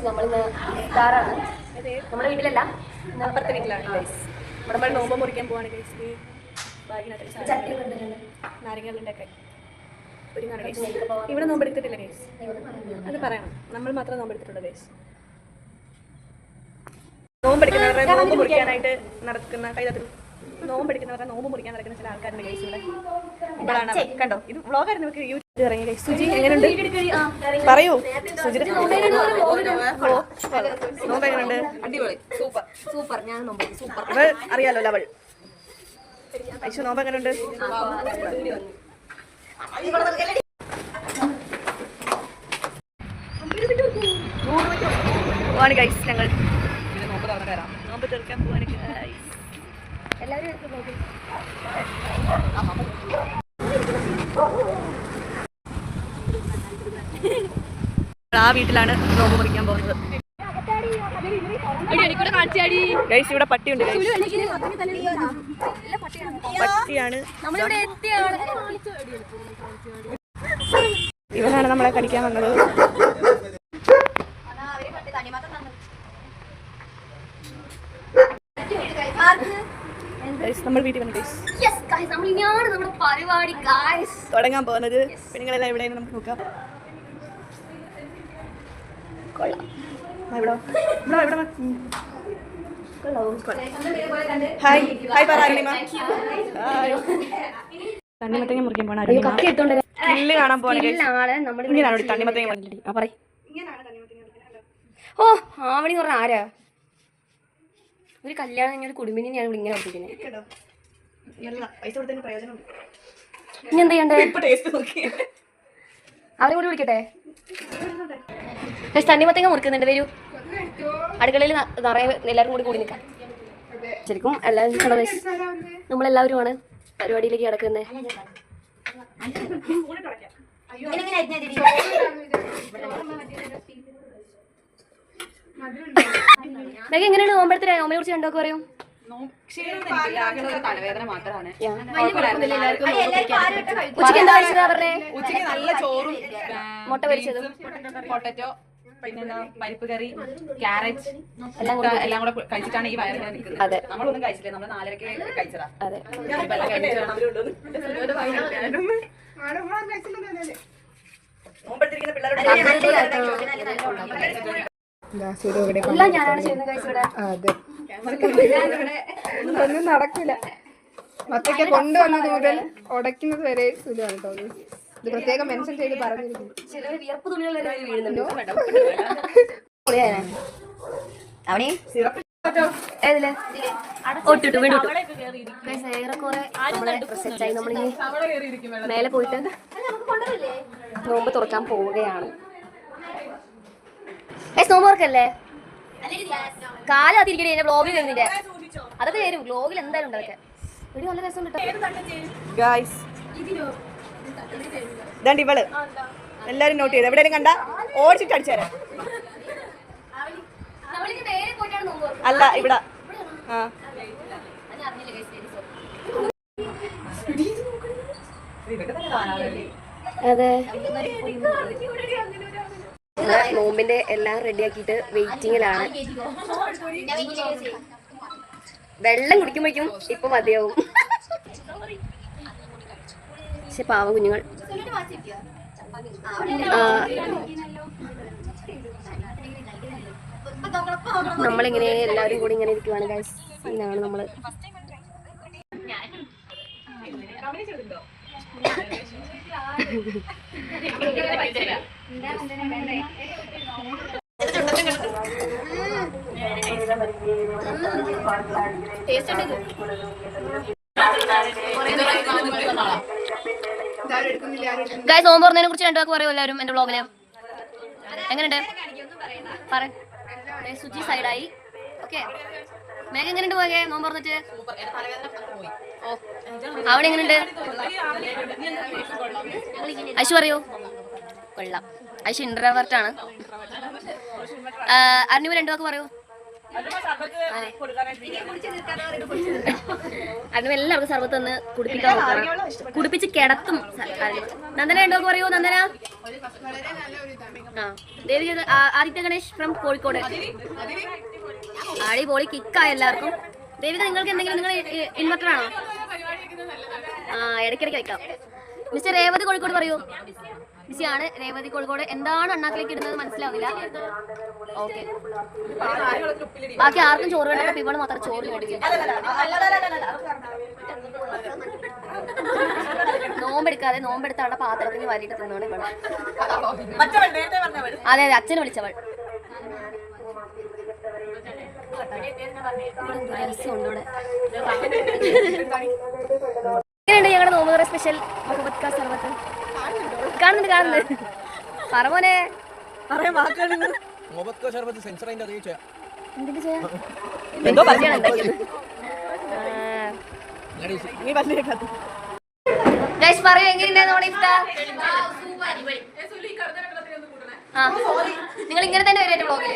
നമ്മളിന്ന് ഇഫ്താറാണ്. നമ്മുടെ വീട്ടിലല്ല, അപ്പുറത്തെ വീട്ടിലാണ് ഗൈസ്. നമ്മൾ നോമ്പ് മുറിക്കാൻ പോവാണ് ഗൈസ്. നാരങ്ങളുണ്ടൊക്കെ ഒരുങ്ങാണ് ഗൈസ്. ഇവിടെ നോമ്പെടുത്തിട്ടില്ല ഗൈസ്, അത് പറയണം. നമ്മൾ മാത്രമേ നോമ്പെടുത്തിട്ടുള്ളൂ ഗൈസ്. നോമ്പെടുക്കുന്നവരുടെ നോമ്പ് മുറിക്കാനായിട്ട് നടക്കുന്ന നോമ്പെടുക്കുന്നവരുടെ നോമ്പ് മുറിക്കാൻ നടക്കുന്ന ചില ആൾക്കാരുണ്ട് ഗൈസ് ഇവിടെ. ഇപ്പോഴാണ് കണ്ടോ, ഇത് വ്ളോഗായിരുന്നു നമുക്ക് യൂട്യൂബ് ഇറങ്ങി ഗൈസ്. സുജി എങ്ങനെയുണ്ട് പറയൂ. സുജിയുടെ നോമ്പ് എങ്ങനെയുണ്ട്? അടിപൊളി, സൂപ്പർ സൂപ്പർ. ഞാൻ നോമ്പ് സൂപ്പർ. അവൾ അറിയാലോ അവൾ. ഐശു നോമ്പ് എങ്ങനെയുണ്ട്? പോവാണ് ഗൈസ്. ഞങ്ങൾ നോമ്പ് തീർക്കാൻ പോവാണ് ഗൈസ്. എല്ലാവരും ആ വീട്ടിലാണ് നോമ്പ് മുറിക്കാൻ പോകുന്നത് ഗൈസ്. ഇവിടെ പട്ടിയുണ്ട് ഗൈസ്. പട്ടിയാണ്. ഇവനാണ് നമ്മളെ കടിക്കാൻ വന്നത്. നമ്മൾ വീട്ടിൽ വന്നു ഗൈസ്. തുടങ്ങാൻ പോകുന്നത്. പെണ്ണുങ്ങളെല്ലാം എവിടെയാണ് നമുക്ക് നോക്കാം. തണ്ണിമത്തങ്ങ മുറിക്കാൻ പോണ കില്ല് കാണാൻ പോണ. തണ്ണിമത്തങ്ങ. ഓ ആവണി പറഞ്ഞ ആരാ? ഒരു കല്യാണം കഴിഞ്ഞൊരു കുടുംബിനെ ഞാൻ ഇങ്ങനെ പഠിപ്പിക്കുന്നത്. ഇനി എന്താ ചെയ്യണ്ടേ? അവരെ കൂടി വിളിക്കട്ടെ. തണ്ണിമത്തങ്ങ മുറിക്കുന്നുണ്ട്. വരൂ, അടുക്കളയിൽ നിറയെ എല്ലാവരും കൂടി നിൽക്കാം. ശരിക്കും എല്ലാവരും നമ്മളെല്ലാവരുമാണ് പരിപാടിയിലേക്ക് കിടക്കുന്നത്. ഇതൊക്കെ എങ്ങനെയാണ് നോമ്പെടുത്തിട്ട് നോമ്പിനെ കുറിച്ച് രണ്ടൊക്കെ പറയും. തലവേദന മാത്രമാണ്. ഉച്ചയ്ക്ക് എന്താ കഴിച്ചതാ പറഞ്ഞേ? ഉച്ചയ്ക്ക് നല്ല ചോറും മുട്ട പൊരിച്ചതും പൊട്ടറ്റോ പിന്നെന്താ പരിപ്പ് കറി ക്യാരറ്റ് എല്ലാം കൂടെ കഴിച്ചിട്ടാണ് ഈ വയറിനെ നിൽക്കുന്നത്. അതെ, നമ്മളൊന്നും കഴിച്ചില്ല. നമ്മൾ 4:30 കഴിച്ചതാ. അതെ. എല്ലാം ഞാനാണ് ചെയ്യുന്നത് കഴിച്ചത്. ഒന്നും നടക്കില്ല. മൊത്തയ്ക്ക് കൊണ്ടുവന്നത് മുതൽ ഉടയ്ക്കുന്നത് വരെ സുഖമാണ് തോന്നുന്നു. ഇത് പ്രത്യേകം മെൻഷൻ ചെയ്ത് പറഞ്ഞിരിക്കുന്നു. വിയർപ്പ് തുള്ളികൾ വീഴുന്നുണ്ടോ? മേലെ പോയിട്ട് നോമ്പ് തുറക്കാൻ പോവുകയാണ്. നോമ്പ് തുറക്കല്ലേ? കാലം അതിരിക്കണേ എന്റെ ബ്ലോഗിൽ വരുന്നില്ല. അതൊക്കെ വരും ബ്ലോഗിൽ എന്തായാലും ഉണ്ട്. അതൊക്കെ ഒരു നല്ല രസം കിട്ടും. ഇവള് എല്ലാരും നോട്ട് ചെയ്ത് എവിടെയും കണ്ട ഓടിച്ചിട്ട് അടിച്ചേരാ. അല്ല ഇവിടെ അതെ. നോമ്പിന്റെ എല്ലാം റെഡിയാക്കിയിട്ട് വെയിറ്റിങ്ങിലാണ്. വെള്ളം കുടിക്കുമ്പോഴേക്കും ഇപ്പൊ മതിയാവും. പക്ഷെ പാവ കുഞ്ഞുങ്ങൾ. നമ്മളിങ്ങനെ എല്ലാവരും കൂടി ഇങ്ങനെ ഇരിക്കുവാണ് ഗൈസ്. ഇതാണ് നമ്മള്. ഗൈസ് നോമ്പ് തുറന്നതിനെ കുറിച്ച് രണ്ടു വാക്ക് പറയൂ എല്ലാവരും എന്റെ വ്ളോഗില്. എങ്ങനെയുണ്ട് പറ. സുജി സൈഡായി. ഓക്കെ, മേഘ എങ്ങനെയുണ്ട് പോകെ നോമ്പ് തുറന്നിട്ട്? ഓ, അവിടെ എങ്ങനെയുണ്ട്? ഐശു പറയൂ. കൊള്ളാം. ഐശു ഇൻട്രോവേർട്ട് ആണ്. അർണിവ് രണ്ടു വാക്ക് പറയൂ. അതിന് എല്ലാവർക്കും സർവത്ത് ഒന്ന് കുടിപ്പിക്കാൻ നോക്കണം. കുടിപ്പിച്ച് കിടത്തും. നന്ദന ഉണ്ടോ പറയൂ നന്ദന. ആ ദേവി ആദിത്യ ഗണേഷ് ഫ്രം കോഴിക്കോട്. അടിപൊളി കിക്കായ എല്ലാവർക്കും. ദേവിക നിങ്ങൾക്ക് എന്തെങ്കിലും നിങ്ങൾ ഇൻവെർട്ടർ ആണോ? ആ ഇടയ്ക്കിടയ്ക്ക് വയ്ക്കാം. മിസ്റ്റർ രേവതി കോഴിക്കോട് പറയൂ. ബിസിയാണ് രേവതി കോഴിക്കോട്. എന്താണ് അണ്ണാക്കിലേക്ക് ഇടുന്നത് മനസ്സിലാവില്ല. ഓക്കെ ബാക്കി ആർക്കും ചോറ് വേണ്ട. ഇവള് മാത്രം ചോറ് മേടിക്കും. നോമ്പെടുക്കാതെ നോമ്പെടുത്ത അവിടെ പാത്രത്തിന് വലിയിട്ട് തിന്നോണ്ട് ഇവള്. അതെ അതെ അച്ഛനെ വിളിച്ചവൾ. എങ്ങനെയുണ്ട് ഞങ്ങളുടെ നോമ്പുറ സ്പെഷ്യൽ മുഹമ്മദ് ഖാൻ സർവത്ത്? കാണുന്നുണ്ട് പറമോനെ പറയാൻ വാക്കുകൾ. പറയൂ എങ്ങനെയുണ്ടായിരുന്നു നമ്മുടെ ഇഫ്താർ? ആ നിങ്ങൾ ഇങ്ങനെ തന്നെ വരും എന്റെ ബ്ലോഗില്.